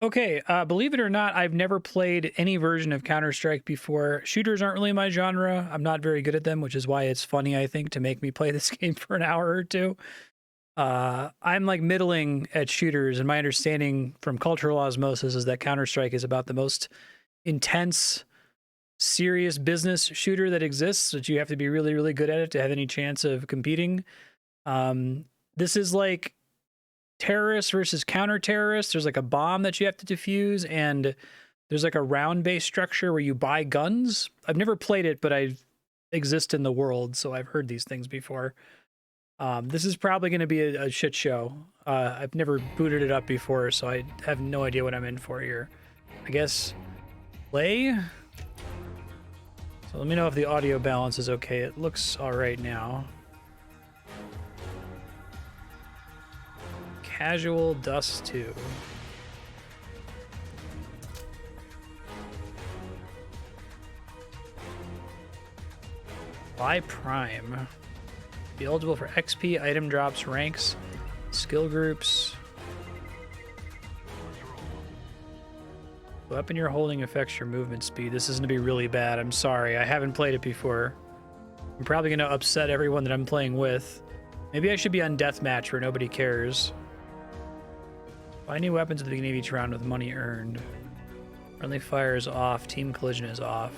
Okay, believe it or not, I've never played any version of Counter-Strike before. Shooters aren't really my genre. I'm not very good at them, which is why it's funny, I think, to make me play this game for an hour or two. I'm like middling at shooters, and my understanding from cultural osmosis is that Counter-Strike is about the most intense, serious business shooter that exists, that you have to be really, really good at it to have any chance of competing. This is like terrorists versus counter-terrorists. There's like a bomb that you have to defuse, and there's like a round-based structure where you buy guns. I've never played it, but I exist in the world, so I've heard these things before. This is probably going to be a shit show. I've never booted it up before, so I have no idea what I'm in for here. I guess play? So let me know if the audio balance is okay. It looks all right now. Casual Dust 2. Buy Prime. Be eligible for XP, item drops, ranks, skill groups. The weapon you're holding affects your movement speed. This is going to be really bad. I'm sorry. I haven't played it before. I'm probably going to upset everyone that I'm playing with. Maybe I should be on deathmatch where nobody cares. Buy new weapons at the beginning of each round with money earned. Friendly fire is off. Team collision is off.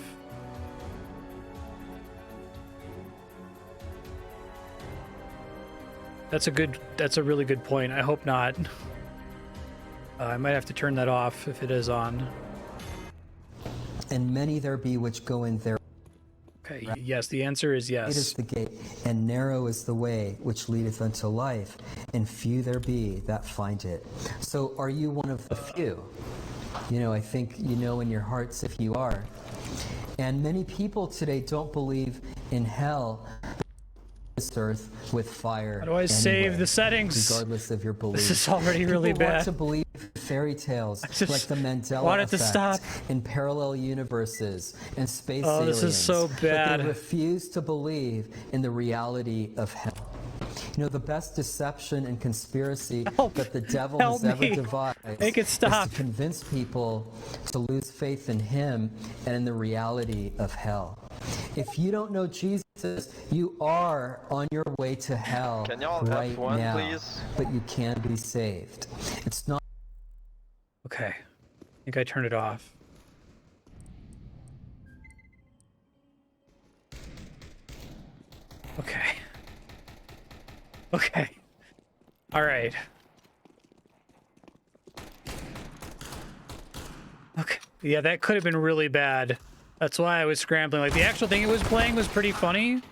That's a really good point. I hope not. I might have to turn that off if it is on. And many there be which go in there. Okay, yes, the answer is yes. It is the gate, and narrow is the way which leadeth unto life, and few there be that find it. So are you one of the few? You know, I think you know in your hearts if you are. And many people today don't believe in hell, this earth with fire. How do I save the settings? Regardless of your belief. This is already really People bad. want to believe fairy tales like the Mandela want it effect to stop. in parallel universes and space Oh, aliens. this is so bad. But they refuse to believe in the reality of hell. You know, the best deception and conspiracy that the devil has ever devised Make it stop. is to convince people to lose faith in him and in the reality of hell. If you don't know Jesus, you are on your way to hell right F1, now, please? but you can be saved. It's not. Okay, I think I turned it off. Okay. Okay. All right. Okay. Yeah, that could have been really bad. That's why I was scrambling. Like, the actual thing it was playing was pretty funny.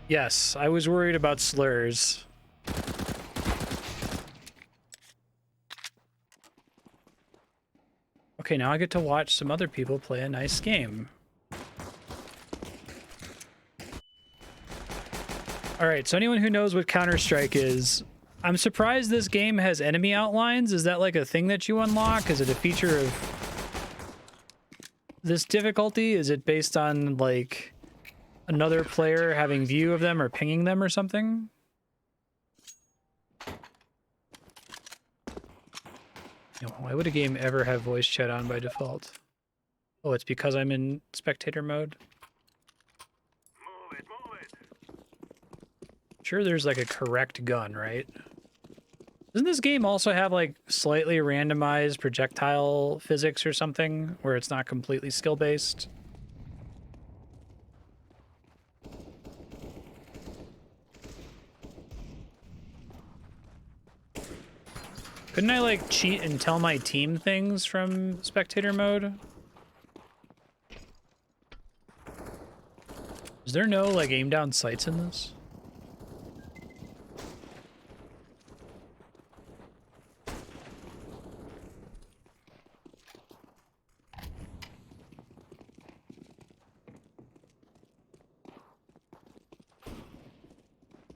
Yes, I was worried about slurs. Okay, now I get to watch some other people play a nice game. Alright, so anyone who knows what Counter-Strike is, I'm surprised this game has enemy outlines. Is that like a thing that you unlock? Is it a feature of this difficulty? Is it based on like another player having view of them or pinging them or something? You know, why would a game ever have voice chat on by default? Oh, it's because I'm in spectator mode? Sure, there's like a correct gun, right? Doesn't this game also have like slightly randomized projectile physics or something where it's not completely skill-based? Couldn't I like cheat and tell my team things from spectator mode? Is there no like aim down sights in this?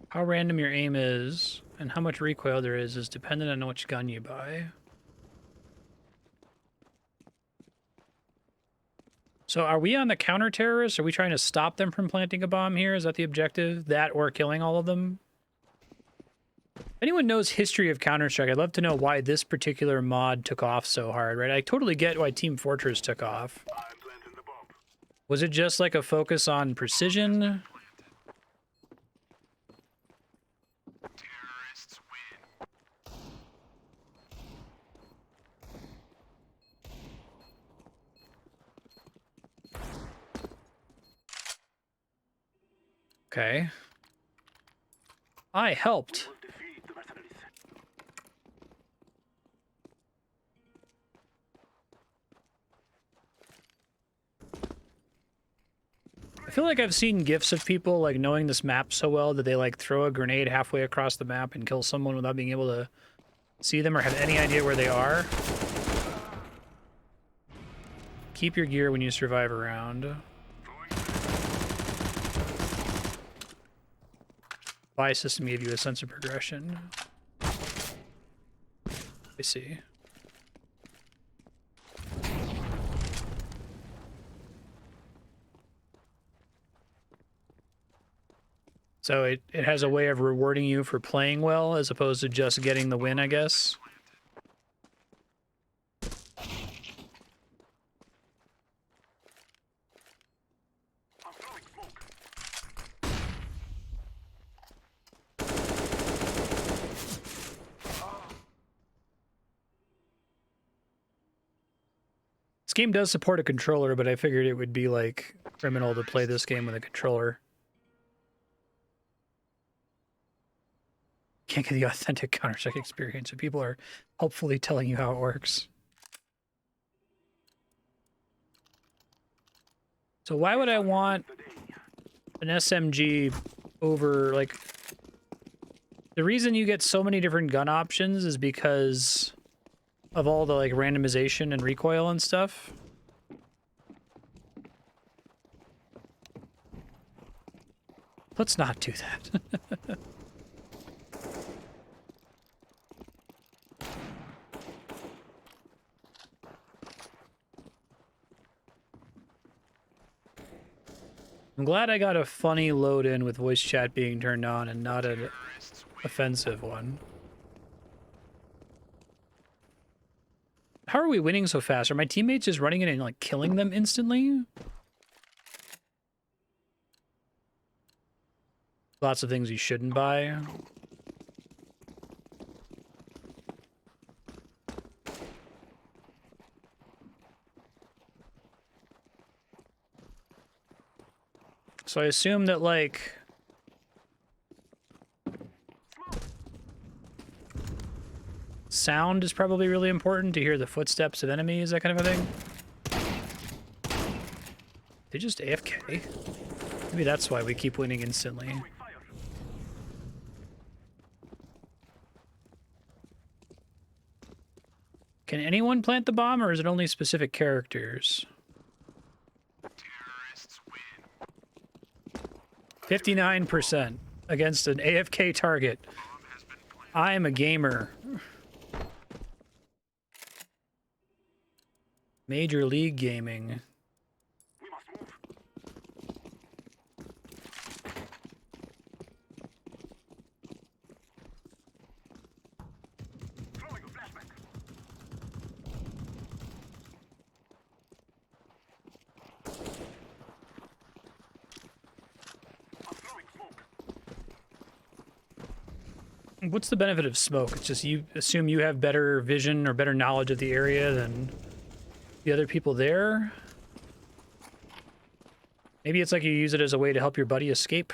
How random your aim is and how much recoil there is dependent on which gun you buy. So are we on the counter-terrorists? Are we trying to stop them from planting a bomb here? Is that the objective? That or killing all of them? If anyone knows history of Counter-Strike, I'd love to know why this particular mod took off so hard, right? I totally get why Team Fortress took off. Was it just like a focus on precision? Okay. I helped. I feel like I've seen GIFs of people like knowing this map so well that they like throw a grenade halfway across the map and kill someone without being able to see them or have any idea where they are. Keep your gear when you survive a round. Buy system gave you a sense of progression. I see. So it has a way of rewarding you for playing well as opposed to just getting the win, I guess. This game does support a controller, but I figured it would be like criminal to play this game with a controller. Can't get the authentic Counter-Strike experience, and people are helpfully telling you how it works. So why would I want an SMG over, like... The reason you get so many different gun options is because of all the, like, randomization and recoil and stuff. Let's not do that. I'm glad I got a funny load in with voice chat being turned on and not an offensive one. How are we winning so fast? Are my teammates just running in and like killing them instantly? Lots of things you shouldn't buy. So I assume that, like... sound is probably really important to hear the footsteps of enemies, that kind of a thing. They just AFK? Maybe that's why we keep winning instantly. Can anyone plant the bomb, or is it only specific characters? 59% against an AFK target. I am a gamer. Major League Gaming. What's the benefit of smoke? It's just you assume you have better vision or better knowledge of the area than the other people there? Maybe it's like you use it as a way to help your buddy escape?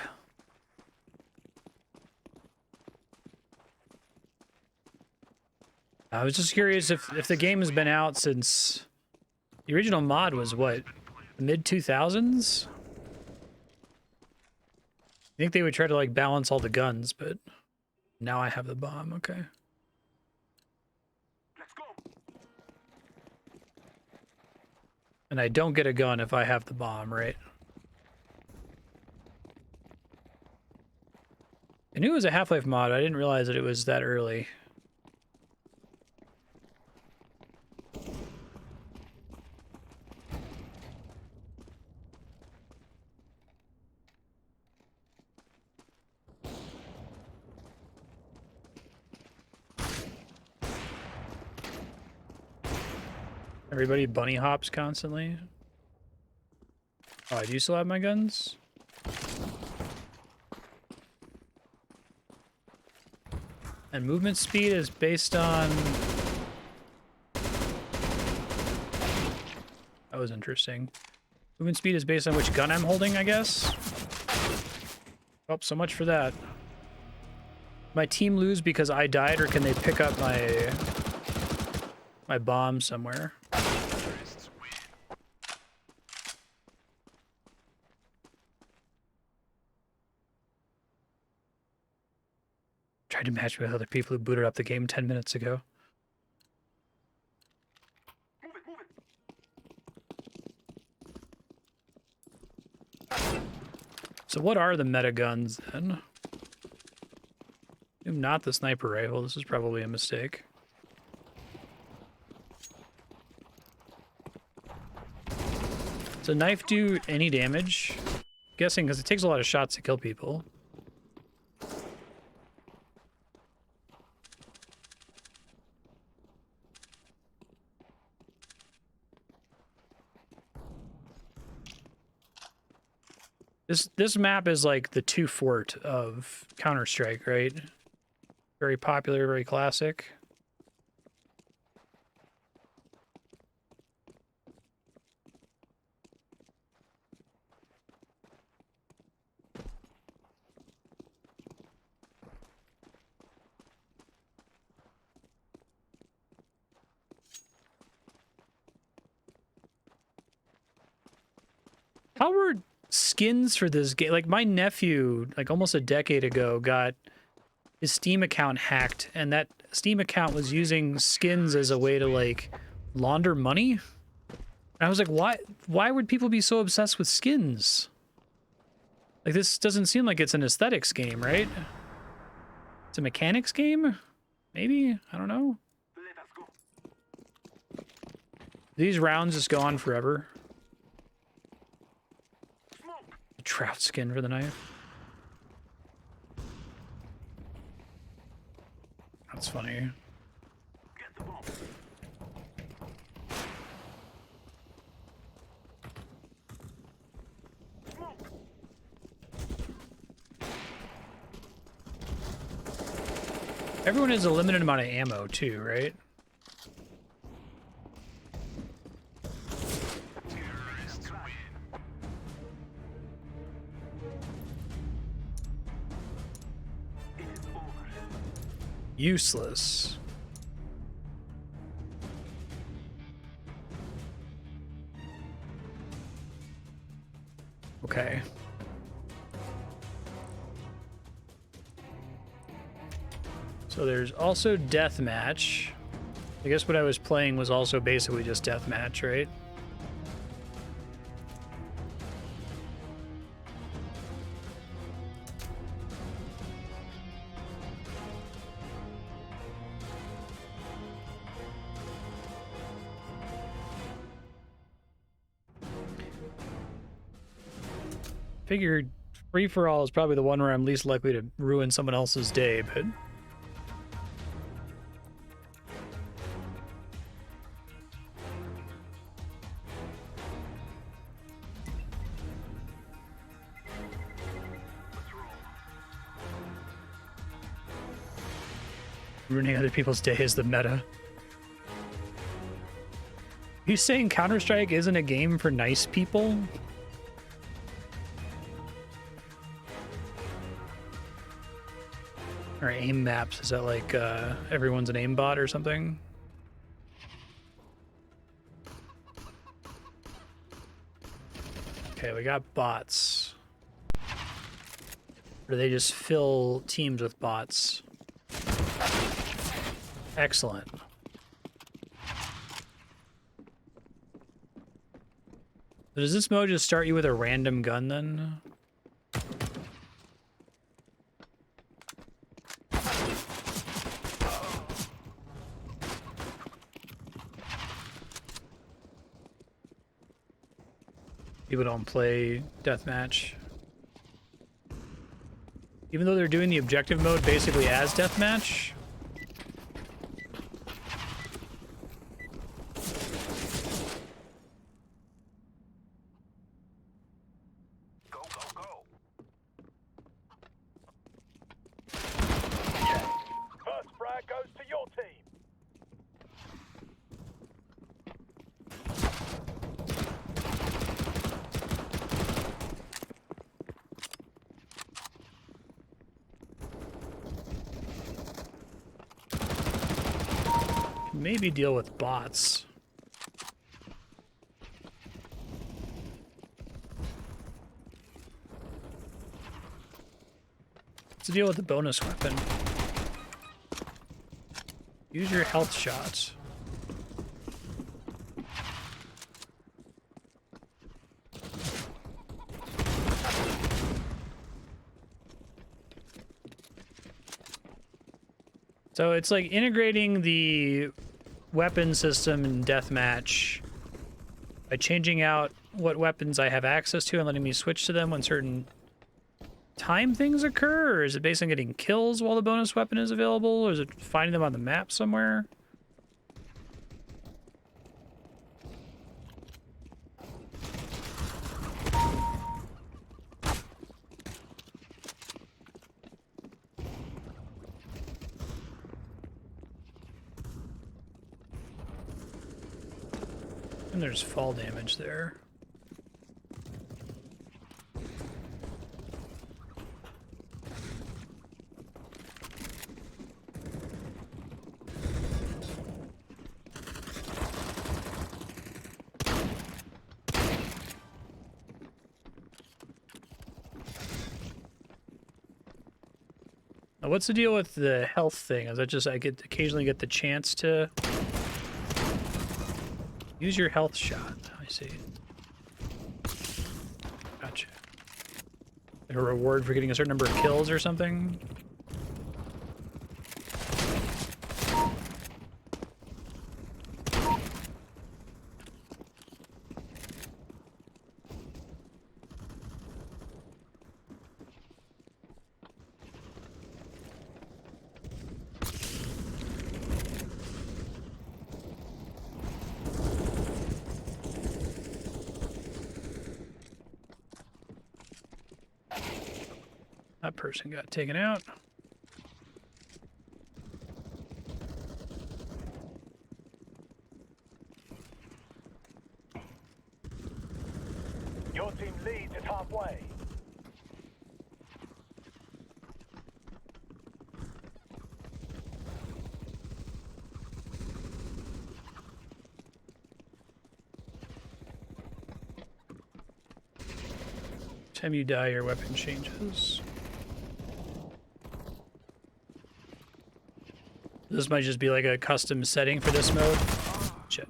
I was just curious if the game has been out since... The original mod was what? Mid-2000s? I think they would try to like balance all the guns, but... Now I have the bomb, okay. Let's go. And I don't get a gun if I have the bomb, right? I knew it was a Half-Life mod. I didn't realize that it was that early. Everybody bunny hops constantly. Oh, I do still have my guns? And movement speed is based on... That was interesting. Movement speed is based on which gun I'm holding, I guess? Oh, so much for that. My team lose because I died, or can they pick up my bomb somewhere? Tried to match with other people who booted up the game 10 minutes ago. So what are the meta guns then? Not the sniper rifle. This is probably a mistake. Does a knife do any damage? I'm guessing because it takes a lot of shots to kill people. This map is like the 2 Fort of Counter-Strike, right? Very popular, very classic. How were skins for this game? Like, my nephew, like almost a decade ago, got his Steam account hacked, and that Steam account was using skins as a way to, like, launder money. And I was like, why would people be so obsessed with skins? Like, this doesn't seem like it's an aesthetics game, right? It's a mechanics game? Maybe? I don't know. These rounds just go on forever. Trout skin for the knife. That's funny. Everyone has a limited amount of ammo too, right? Useless. Okay. So there's also deathmatch. I guess what I was playing was also basically just deathmatch, right? Figured free-for-all is probably the one where I'm least likely to ruin someone else's day, but... ruining other people's day is the meta. Are you saying Counter-Strike isn't a game for nice people? Or aim maps, is that like everyone's an aimbot or something? Okay, we got bots. Or do they just fill teams with bots? Excellent. So does this mode just start you with a random gun then? People don't play deathmatch. Even though they're doing the objective mode basically as deathmatch. maybe deal with bots. Let's deal with the bonus weapon. Use your health shots. So it's like integrating the weapon system in deathmatch by changing out what weapons I have access to and letting me switch to them when certain time things occur, or is it based on getting kills while the bonus weapon is available, or is it finding them on the map somewhere? And there's fall damage there. Now, what's the deal with the health thing? Is that just I occasionally get the chance to use your health shot? I see. Gotcha. Like a reward for getting a certain number of kills or something? That person got taken out. Your team leads at halfway. Time you die, your weapon changes. This might just be like a custom setting for this mode. Shit.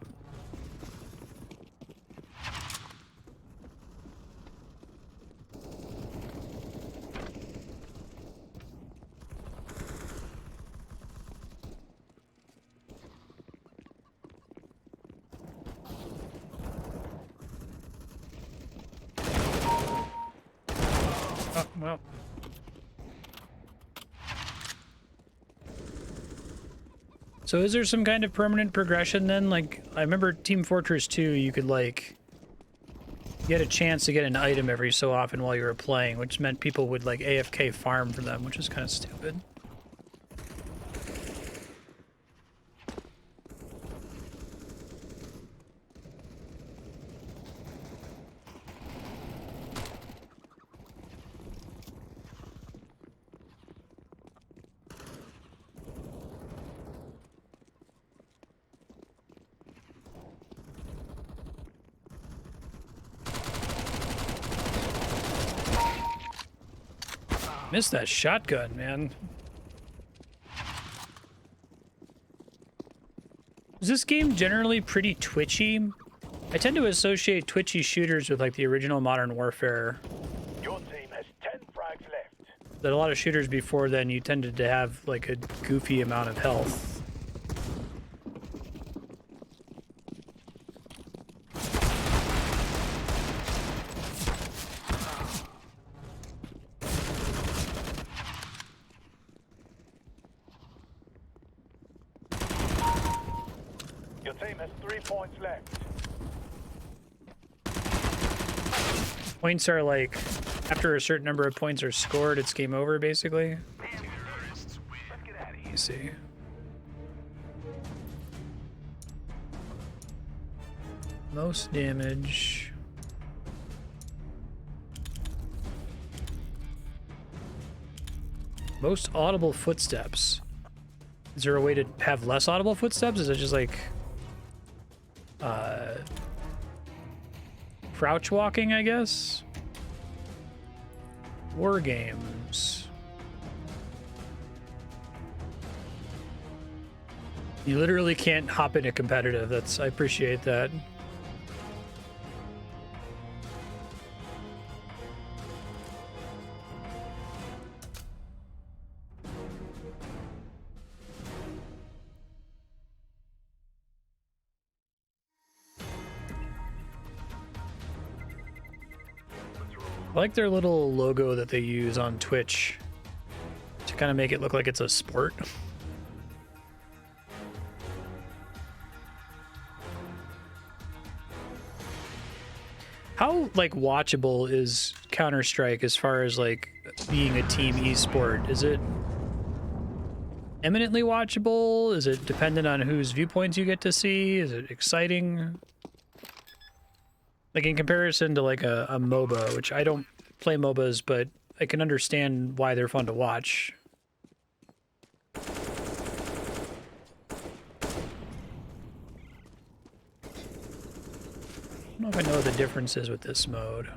Oh, well. So is there some kind of permanent progression then? Like, I remember Team Fortress 2, you could, like, get a chance to get an item every so often while you were playing, which meant people would, like, AFK farm for them, which is kind of stupid. Missed that shotgun, man. Is this game generally pretty twitchy? I tend to associate twitchy shooters with like the original Modern Warfare. Your team has 10 frags left. That a lot of shooters before then, you tended to have like a goofy amount of health. Your team has 3 points left. Points are like, after a certain number of points are scored, it's game over, basically. You see. Most damage. Most audible footsteps. Is there a way to have less audible footsteps? Is it just like crouch walking, I guess? War games. You literally can't hop into competitive. I appreciate that. I like their little logo that they use on Twitch to kind of make it look like it's a sport. How like watchable is Counter-Strike as far as like being a team esport? Is it eminently watchable? Is it dependent on whose viewpoints you get to see? Is it exciting? Like in comparison to like a MOBA, which I don't play MOBAs, but I can understand why they're fun to watch. I don't know if I know what the difference is with this mode.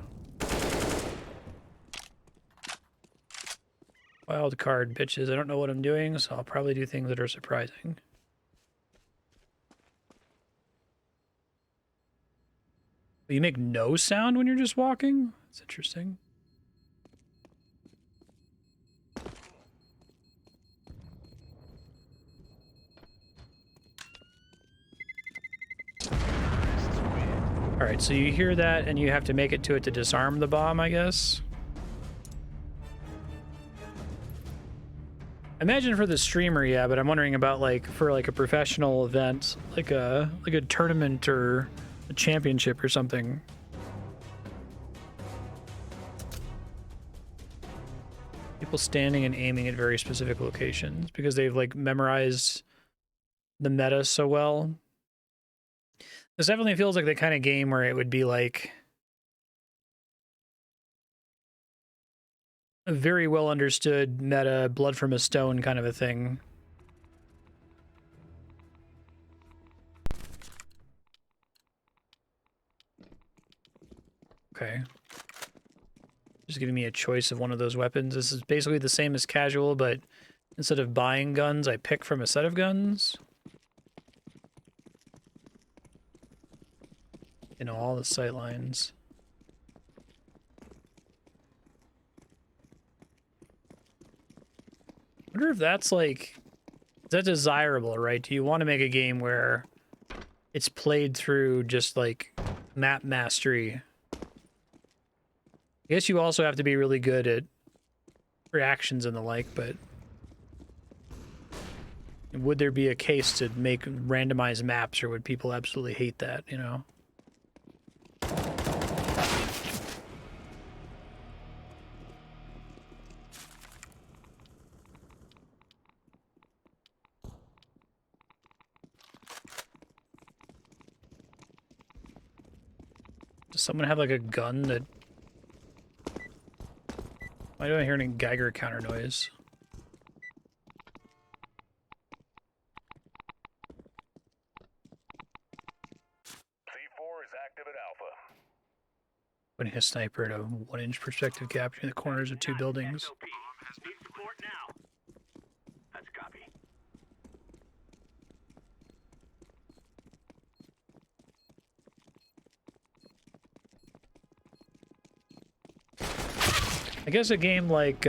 Wild card, bitches. I don't know what I'm doing, so I'll probably do things that are surprising. But you make no sound when you're just walking? That's interesting. Alright, so you hear that and you have to make it to it to disarm the bomb, I guess. Imagine for the streamer, yeah, but I'm wondering about like for like a professional event, like a tournament or a championship or something. People standing and aiming at very specific locations because they've like memorized the meta so well. This definitely feels like the kind of game where it would be like a very well understood meta, blood from a stone kind of a thing. Okay. Just giving me a choice of one of those weapons. This is basically the same as casual, but instead of buying guns, I pick from a set of guns. You know, all the sight lines. I wonder if that's like, is that desirable, right? Do you want to make a game where it's played through just like map mastery? I guess you also have to be really good at reactions and the like, but would there be a case to make randomized maps, or would people absolutely hate that, you know? Does someone have like a gun that... Why do I hear any Geiger counter noise? C4 is active at Alpha. Putting a sniper at a 1-inch perspective, capturing the corners of two buildings. Need support now. That's copy. I guess a game like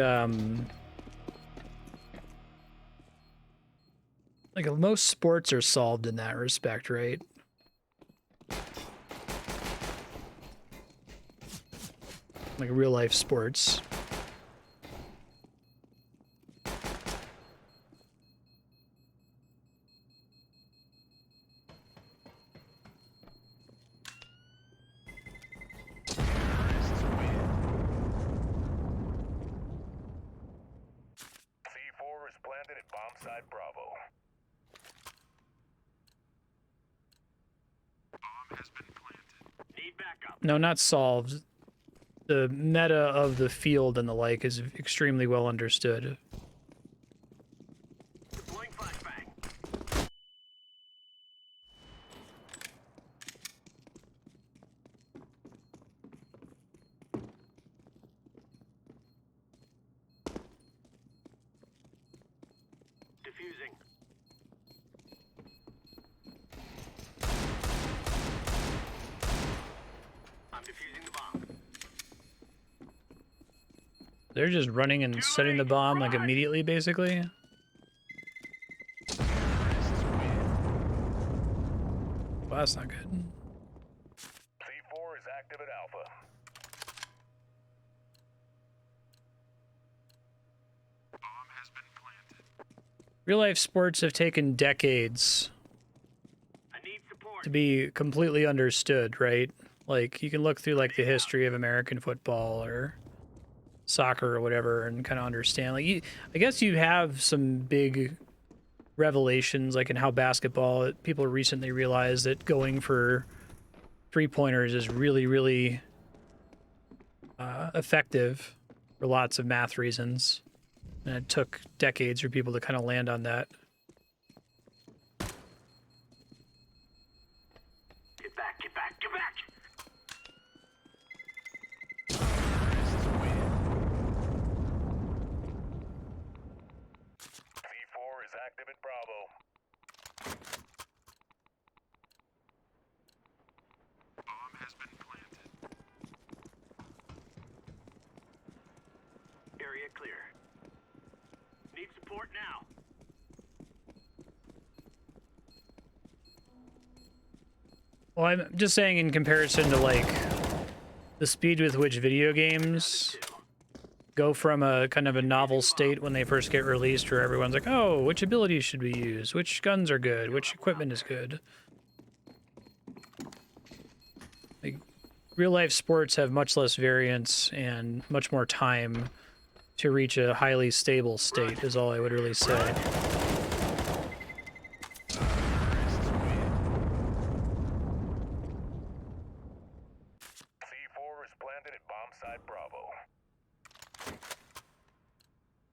most sports are solved in that respect, right? Like real life sports. C4 is planted at bomb site Bravo. Bomb has been planted. Need backup. No, not solved. The meta of the field and the like is extremely well understood. Deploying flashbang. defusing. I'm defusing the bomb. They're just running and setting the bomb like immediately, basically. Well, that's not good. C4 is active at Alpha. Bomb has been planted. Real life sports have taken decades I need support. to be completely understood, right? Like, you can look through like the history of American football or soccer or whatever and kind of understand. Like, I guess you have some big revelations, like in how basketball, people recently realized that going for three-pointers is really, really effective for lots of math reasons. And it took decades for people to kind of land on that. Get back, get back, get back! C4 is active at Bravo. Bomb has been planted. Area clear. Need support now. Well, I'm just saying in comparison to like the speed with which video games go from a kind of a novel state when they first get released, where everyone's like, oh, which abilities should we use? Which guns are good? Which equipment is good? Like, real life sports have much less variance and much more time to reach a highly stable state, is all I would really say. C4 is planted at bomb site Bravo.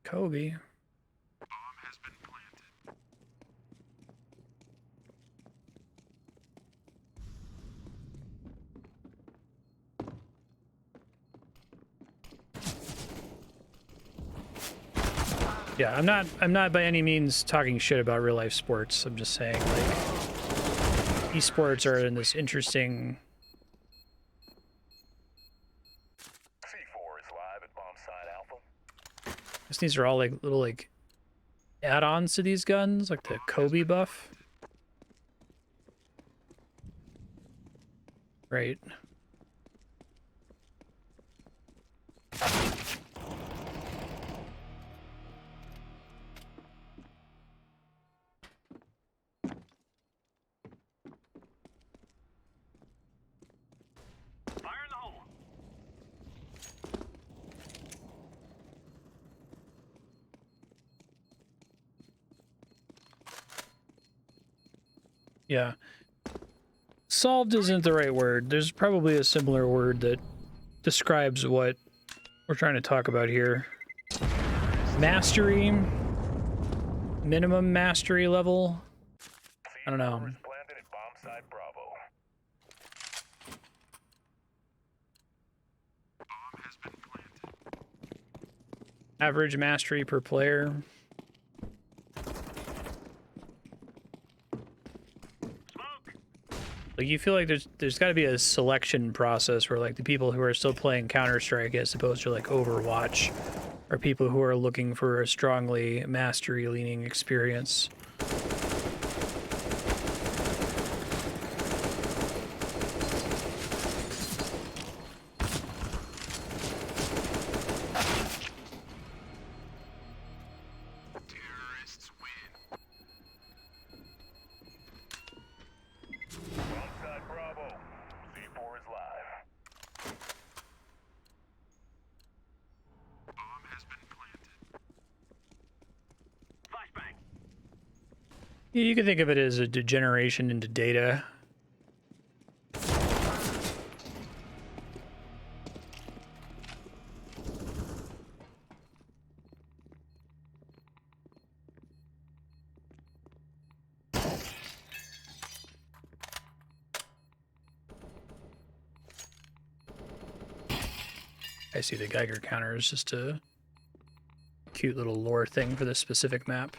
Kobe. Bomb has been planted. Yeah, I'm not by any means talking shit about real life sports. I'm just saying, like, esports are in this interesting. C4 is live at bomb site Alpha. These are all like little like add-ons to these guns, like the Kobe buff. Right. Fire in the hole. Yeah. Solved isn't the right word. There's probably a similar word that describes what we're trying to talk about here. Mastery. Minimum mastery level. I don't know. C4 is planted at bomb site Bravo. Bomb has been planted. Average mastery per player. Smoke. Like, you feel like there's got to be a selection process where like the people who are still playing Counter-Strike as opposed to like Overwatch are people who are looking for a strongly mastery leaning experience. Terrorists win. Bomb site Bravo. C4 is live. Bomb has been planted. Flashbang. Yeah, you can think of it as a degeneration into data. I see the Geiger counter is just a cute little lore thing for this specific map.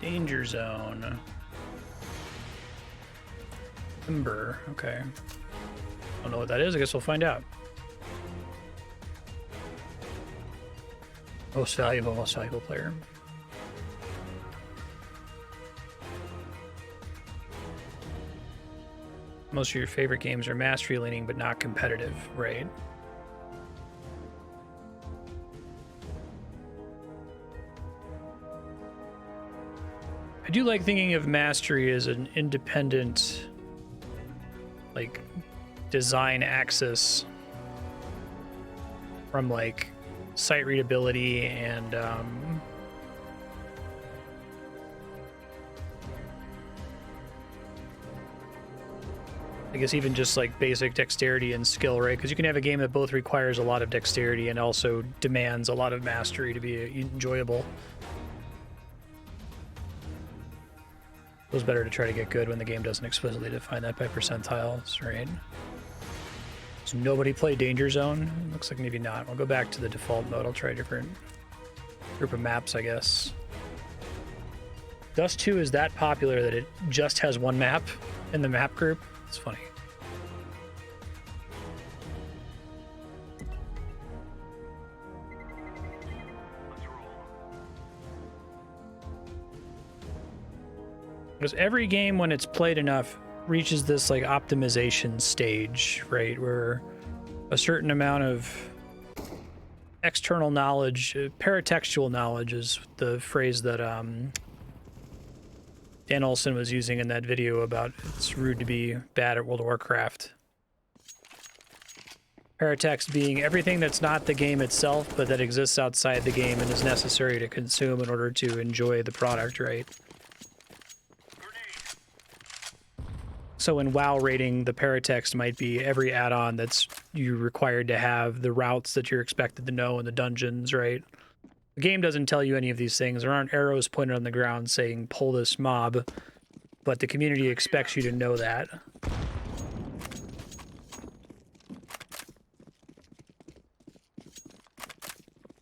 Danger zone. Timber. Okay. Don't know what that is. I guess we'll find out. Most valuable player. Most of your favorite games are mastery leaning, but not competitive, right? I do like thinking of mastery as an independent, like, design axis from, like, sight readability and I guess even just like basic dexterity and skill, right? Because you can have a game that both requires a lot of dexterity and also demands a lot of mastery to be enjoyable. Feels better to try to get good when the game doesn't explicitly define that by percentiles, right? Does nobody play Danger Zone? Looks like maybe not. I'll go back to the default mode. I'll try a different group of maps, I guess. Dust 2 is that popular that it just has one map in the map group. It's funny. Because every game, when it's played enough, reaches this like optimization stage, right? Where a certain amount of external knowledge, paratextual knowledge is the phrase that Dan Olson was using in that video about it's rude to be bad at World of Warcraft. Paratext being everything that's not the game itself, but that exists outside the game and is necessary to consume in order to enjoy the product, right? So in WoW rating, the paratext might be every add-on that's you're required to have, the routes that you're expected to know in the dungeons, right? The game doesn't tell you any of these things. There aren't arrows pointed on the ground saying, pull this mob, but the community expects you to know that.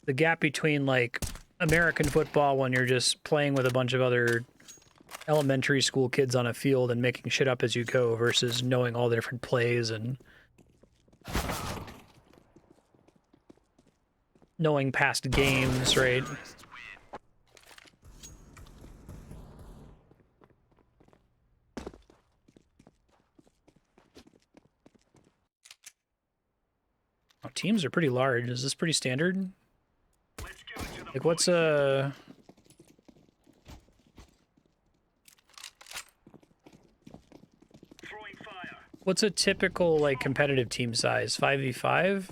The gap between, like, American football when you're just playing with a bunch of other elementary school kids on a field and making shit up as you go versus knowing all the different plays and knowing past games, right? Oh, teams are pretty large. Is this pretty standard? Like, what's a... What's a typical, like, competitive team size? 5v5?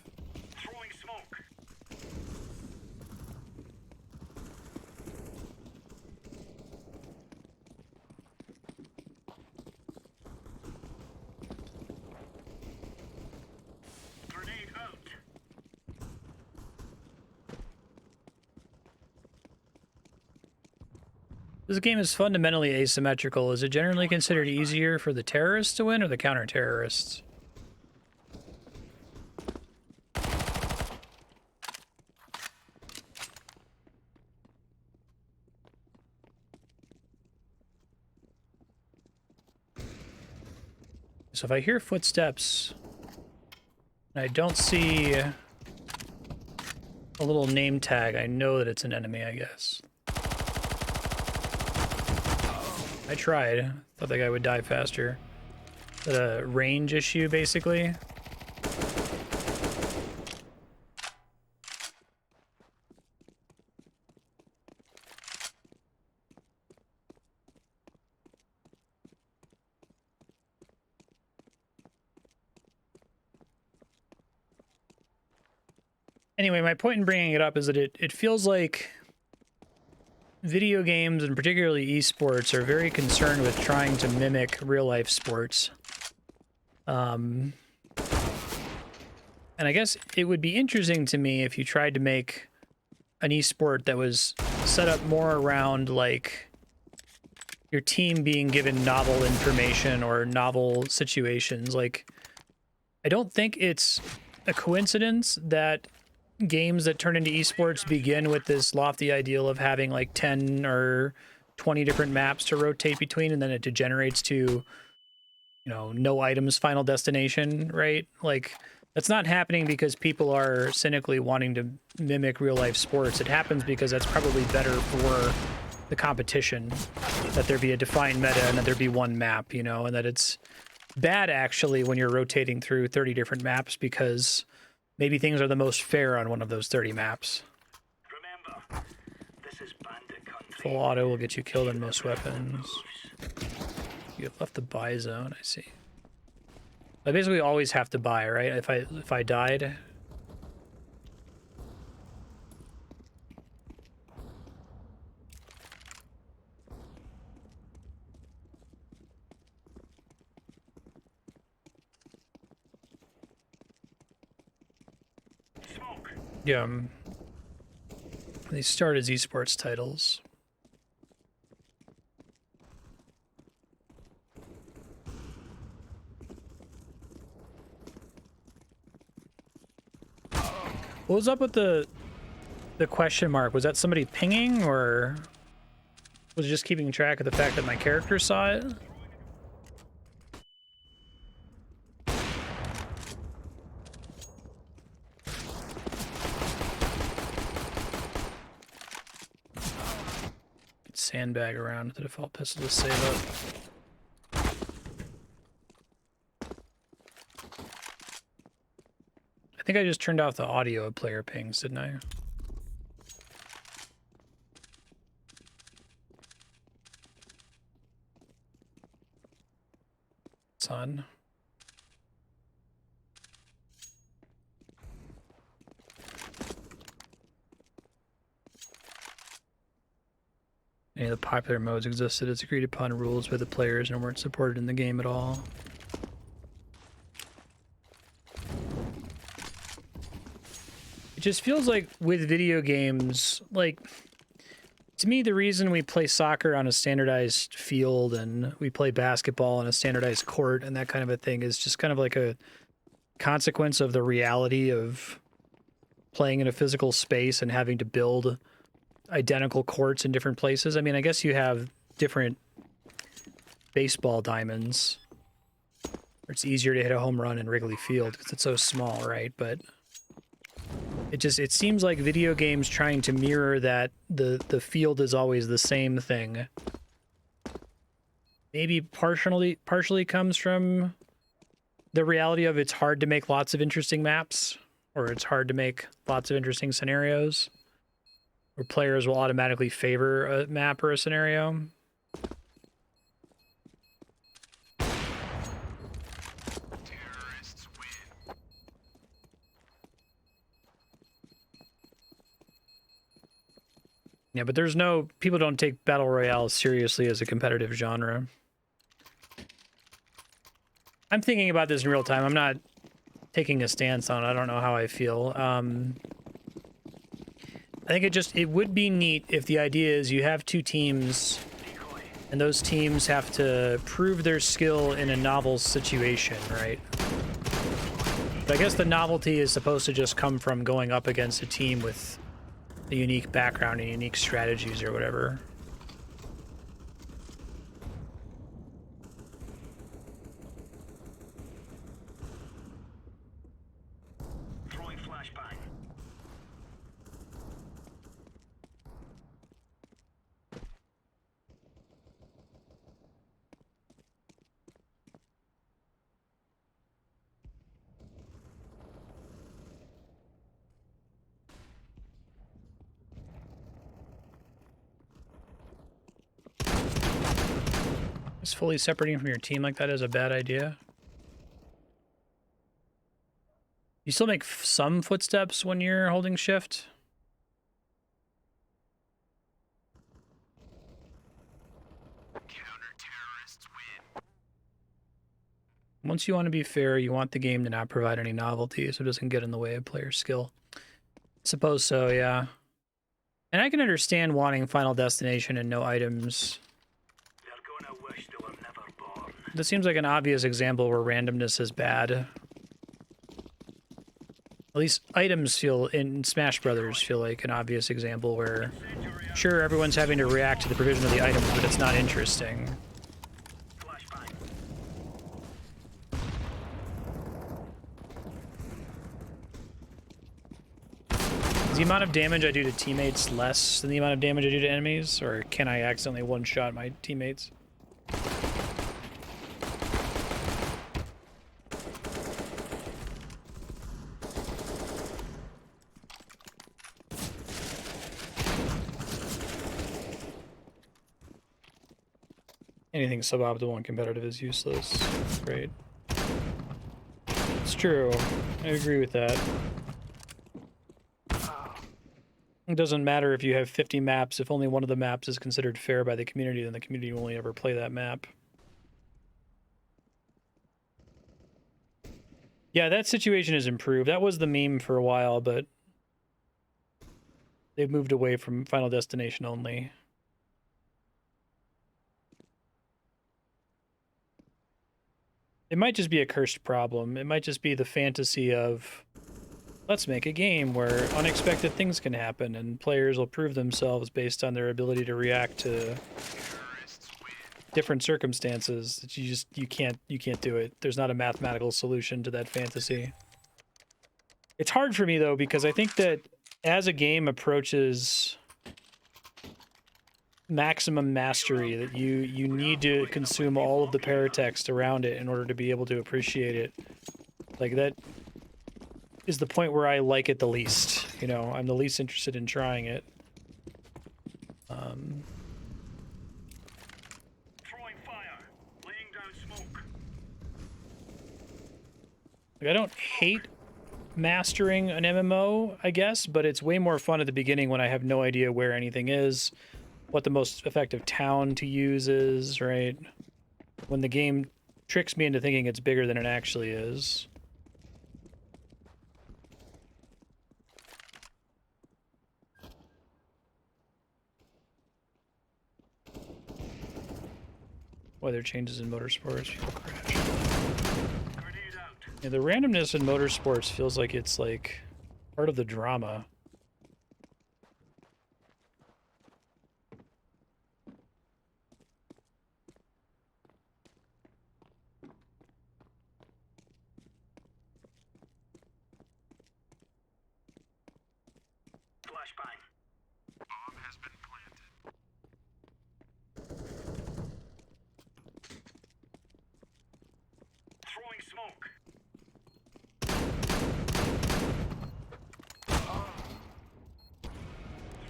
This game is fundamentally asymmetrical. Is it generally considered easier for the terrorists to win or the counter-terrorists? So if I hear footsteps, and I don't see a little name tag, I know that it's an enemy, I guess. I tried. Thought that guy would die faster. Is that a range issue, basically? Anyway, my point in bringing it up is that it feels like video games, and particularly esports, are very concerned with trying to mimic real-life sports. And I guess it would be interesting to me if you tried to make an esport that was set up more around, like, your team being given novel information or novel situations. Like, I don't think it's a coincidence that games that turn into esports begin with this lofty ideal of having like 10 or 20 different maps to rotate between, and then it degenerates to, you know, no items final destination, right? Like, that's not happening because people are cynically wanting to mimic real life sports. It happens because that's probably better for the competition, that there be a defined meta and that there be one map, you know, and that it's bad actually when you're rotating through 30 different maps because maybe things are the most fair on one of those 30 maps. Remember, this is bandit country. Full auto will get you killed in most weapons. You have left the buy zone, I see. I basically always have to buy, right? If I died. Smoke. Yeah. They start as esports titles. What was up with the question mark? Was that somebody pinging, or was it just keeping track of the fact that my character saw it? Sandbag around with the default pistol to save up. I think I just turned off the audio of player pings, didn't I? It's on. Any of the popular modes existed as agreed upon rules by the players and weren't supported in the game at all. It just feels like with video games, like, to me, the reason we play soccer on a standardized field and we play basketball on a standardized court and that kind of a thing is just kind of like a consequence of the reality of playing in a physical space and having to build identical courts in different places. I mean, I guess you have different baseball diamonds where it's easier to hit a home run in Wrigley Field because it's so small, right? But it seems like video games trying to mirror that the field is always the same thing. Maybe partially comes from the reality of it's hard to make lots of interesting maps, or it's hard to make lots of interesting scenarios, where players will automatically favor a map or a scenario. Yeah, but there's no... People don't take Battle Royale seriously as a competitive genre. I'm thinking about this in real time. I'm not taking a stance on it. I don't know how I feel. I think it would be neat if the idea is you have two teams, and those teams have to prove their skill in a novel situation, right? But I guess the novelty is supposed to just come from going up against a team with a unique background and unique strategies or whatever. Throwing flashbang. Is fully separating from your team like that is a bad idea? You still make some footsteps when you're holding shift? Counter-terrorists win. Once you want to be fair, you want the game to not provide any novelty so it doesn't get in the way of player skill. Suppose so, yeah. And I can understand wanting Final Destination and no items. They're gonna wish they were never born. This seems like an obvious example where randomness is bad. At least items feel in Smash Brothers feel like an obvious example where, sure, everyone's having to react to the provision of the items, but it's not interesting. Is the amount of damage I do to teammates less than the amount of damage I do to enemies, or can I accidentally one-shot my teammates? Anything suboptimal and competitive is useless. Great. It's true. I agree with that. It doesn't matter if you have 50 maps. If only one of the maps is considered fair by the community, then the community will only ever play that map. Yeah, that situation has improved. That was the meme for a while, but they've moved away from Final Destination only. It might just be a cursed problem. It might just be the fantasy of, let's make a game where unexpected things can happen and players will prove themselves based on their ability to react to different circumstances. That you can't do it. There's not a mathematical solution to that fantasy. It's hard for me though, because I think that as a game approaches maximum mastery, that you need to consume all of the paratext around it in order to be able to appreciate it. Like, that is the point where I like it the least. You know, I'm the least interested in trying it. Throwing fire. Laying down smoke. Like, I don't hate mastering an MMO, I guess, but it's way more fun at the beginning when I have no idea where anything is, what the most effective town to use is, right? When the game tricks me into thinking it's bigger than it actually is. Weather changes in motorsports, fuel crash. Grenade out. Yeah, the randomness in motorsports feels like it's like part of the drama. Flashbang. Bomb has been planted. Throwing smoke.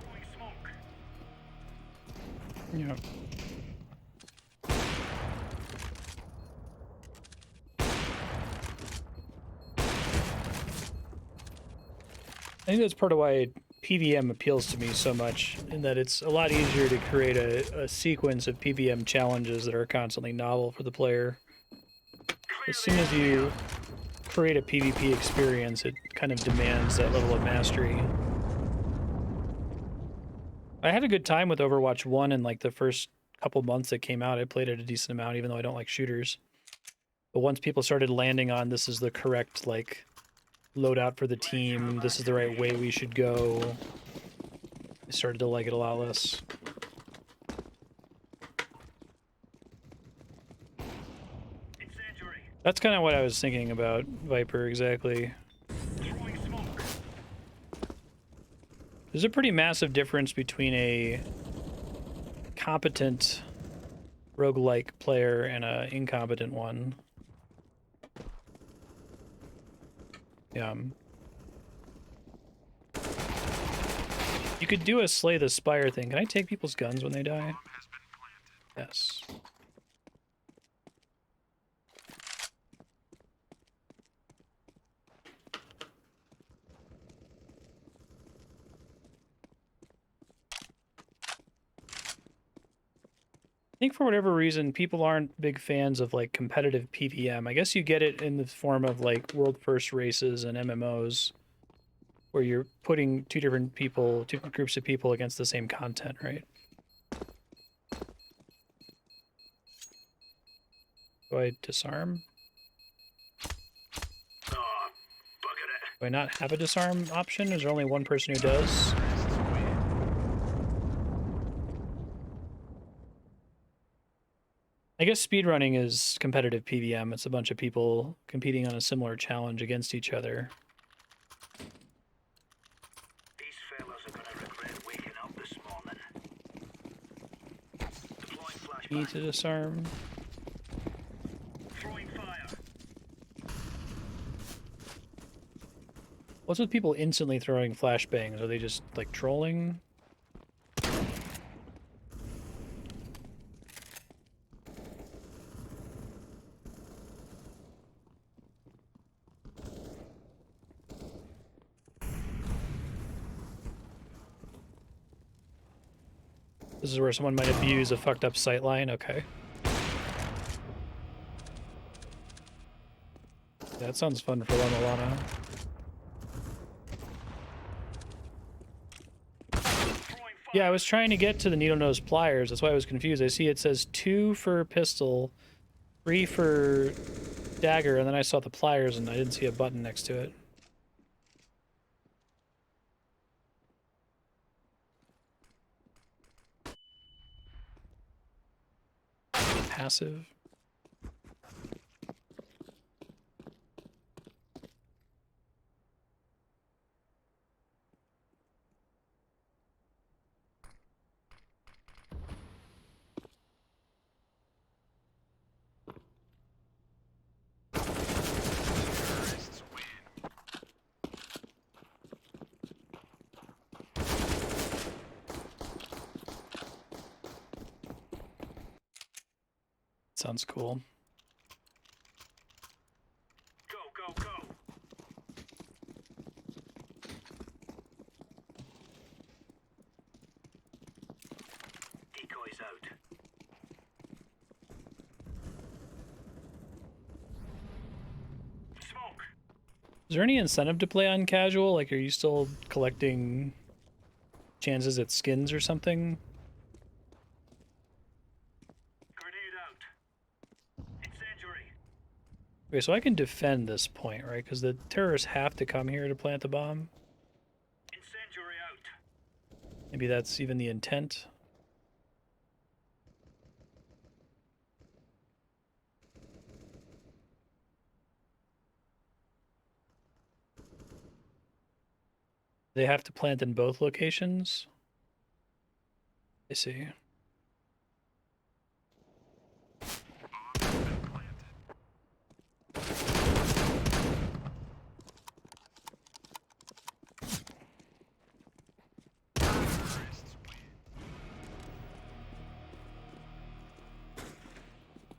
Throwing smoke. Yeah. I think that's part of why PVM appeals to me so much, in that it's a lot easier to create a sequence of PVM challenges that are constantly novel for the player. As soon as you create a PvP experience, it kind of demands that level of mastery. I had a good time with Overwatch 1 in like the first couple months that came out. I played it a decent amount, even though I don't like shooters. But once people started landing on this is the correct, like, loadout for the team, this is the right way we should go, I started to like it a lot less. Incendiary. That's kind of what I was thinking about Viper, exactly. Throwing smoke. There's a pretty massive difference between a competent roguelike player and an incompetent one. Yeah. You could do a Slay the Spire thing. Can I take people's guns when they die? Yes. I think for whatever reason, people aren't big fans of like competitive PVM. I guess you get it in the form of like world first races and MMOs, where you're putting two different groups of people against the same content, right? Do I disarm? Oh, bugger it. Do I not have a disarm option? Is there only one person who does? I guess speedrunning is competitive PvM. It's a bunch of people competing on a similar challenge against each other. These fellas are gonna regret waking up this morning. Deploying flashbang. Need to disarm. Throwing fire. What's with people instantly throwing flashbangs? Are they just, like, trolling? This is where someone might abuse a fucked up sightline. Okay. Yeah, that sounds fun for Lana. Yeah, I was trying to get to the needle nose pliers. That's why I was confused. I see it says 2 for pistol, 3 for dagger, and then I saw the pliers and I didn't see a button next to it. Passive. Sounds cool. Go, go, go. Decoys out. Smoke. Is there any incentive to play on casual? Like, are you still collecting chances at skins or something? Grenade out. Incendiary. Okay, so I can defend this point, right? Because the terrorists have to come here to plant the bomb. Incendiary out. Maybe that's even the intent. They have to plant in both locations? I see.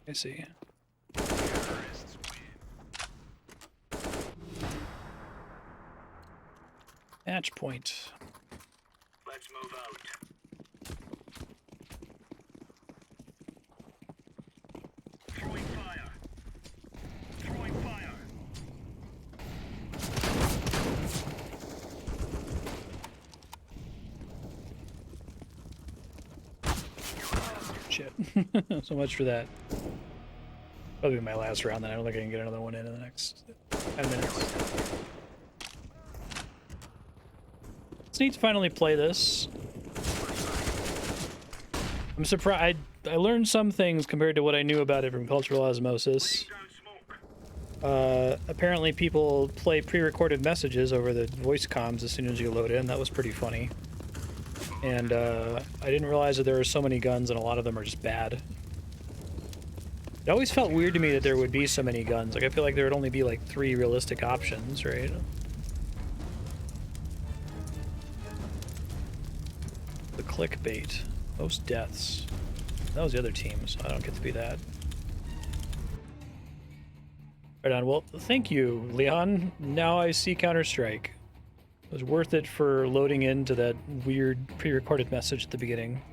I see. Match point. Let's move out. Throwing fire. Throwing fire. Shit. So much for that. Probably my last round, then I don't think I can get another one in the next 10 minutes. It's neat to finally play this. I'm surprised. I learned some things compared to what I knew about it from Cultural Osmosis. Apparently people play pre-recorded messages over the voice comms as soon as you load in. That was pretty funny. And I didn't realize that there were so many guns and a lot of them are just bad. It always felt weird to me that there would be so many guns. Like, I feel like there would only be like 3 realistic options, right? The clickbait. Most deaths. That was the other team, so I don't get to be that. Right on. Well, thank you, Leon. Now I see Counter-Strike. It was worth it for loading into that weird pre-recorded message at the beginning.